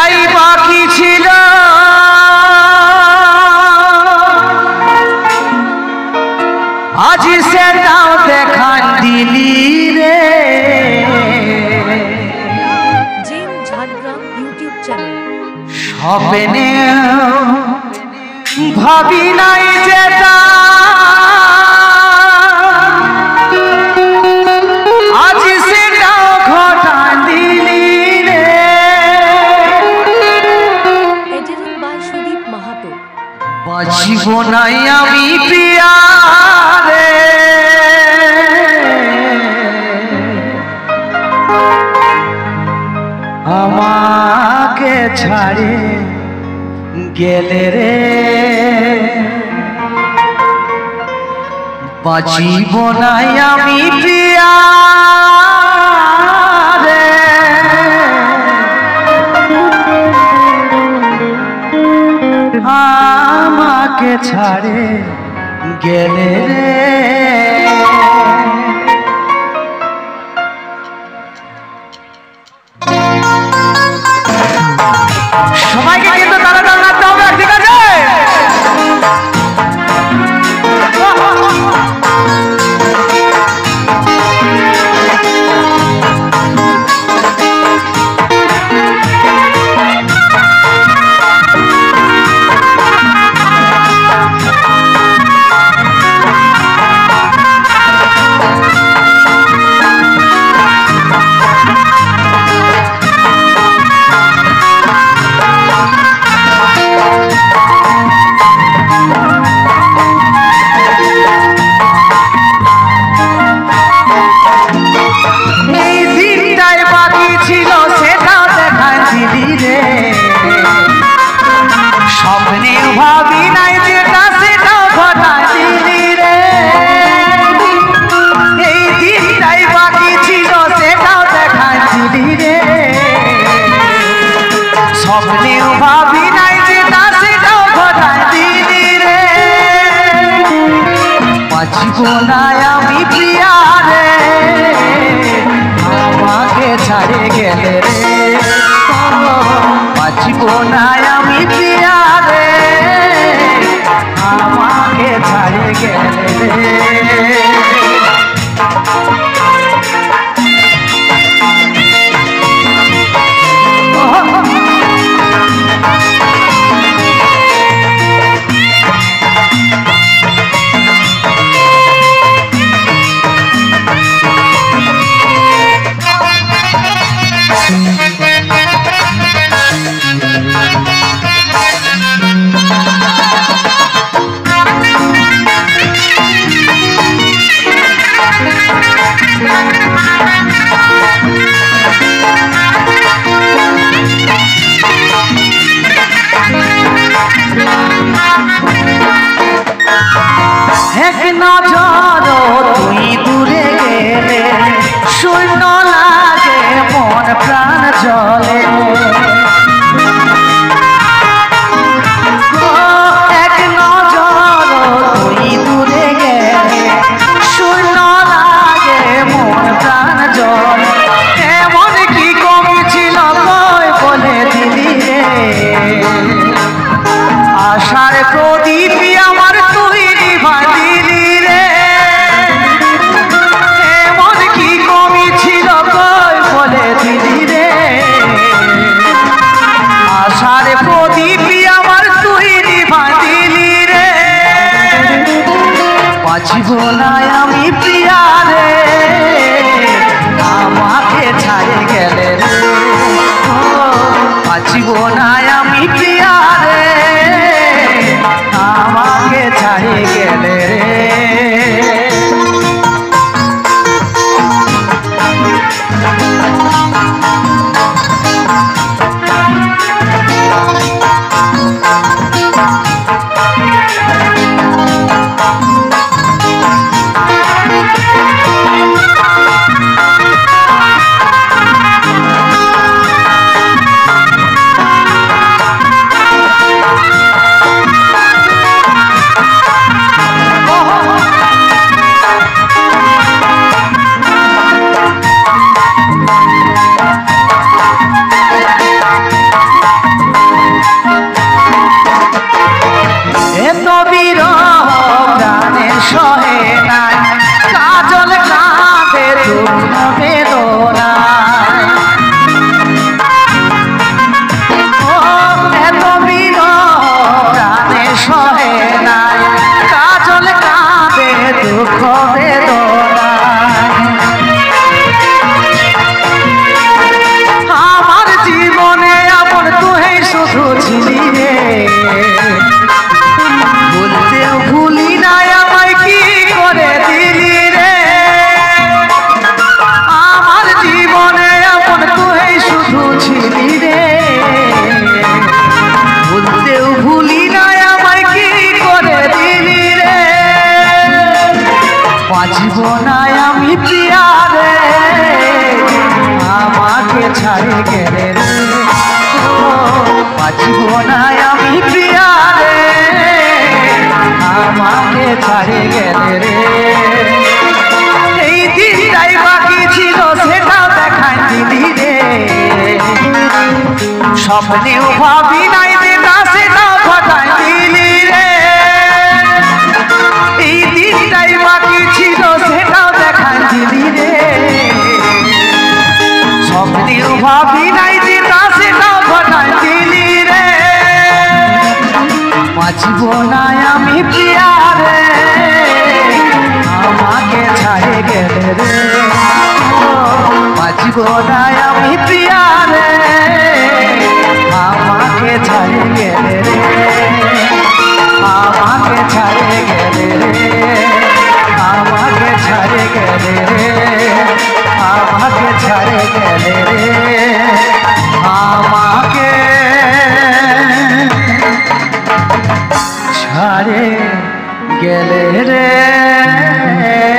দিনটাই বাকি ছিল আজ সেটাও দেখান দিলি রে। Jim Jhargram YouTube channel. স্বপ্নে ভাবি নাই যেটা আজ সেটাও ঘটা দিলি রে। Editing by Sudip Mahato. বাঁচিব নাই আমি প্রিয়া রে, আমাকে ছাড়ে গেলে রে। বাঁচিব নাই আমি প্রিয়া রে, আমাকে ছাড়ে গেলে রে। সবাইকে কিন্তু তারা নাচতে হবে, ঠিক আছে? জীবনায় আমি প্রিয়া রে, আমাকে ছাড়ে গেলে রে। জীবনায় আমি প্রিয়া রে, আমাকে ছাড়ে গেলে রে। ছিলি রে বলতেও ভুলি নাই আমায় কি করে দিলি রে আমার জীবনে এমন তুই শুধু ছিলি রে বলতেও ভুলি নাই আমায় কি করে দিলি রে বাঁচব না আমি প্রিয়া রে আমাকে ছাড়ে গেলে রে বাঁচব না আমি প্রিয়া রে আমাকে ছাড়ে গেলে রে এই দিনটাই বাকি ছিল সেটাও দেখাই দিলি রে স্বপ্নেও ভাবি নাই যেটা সেটাও ঘটাই দিলি রে এই দিনটাই বাকি ছিল সেটাও দেখাই দিলি রে স্বপ্নেও ভাবি নাই যেটা সেটাও ঘটাই দিলি রে বাঁচব না আমি প্রিয়া রে আমাকে ছাড়ে গেলে রে বাঁচব না আমি প্রিয়া রে আমাকে ছাড়ে গেলে রে আমাকে ছাড়ে গেলে রে আমাকে ছাড়ে গেলে রে আমাকে ছাড়ে গেলে রে আমাকে ছাড়ে গেলে রে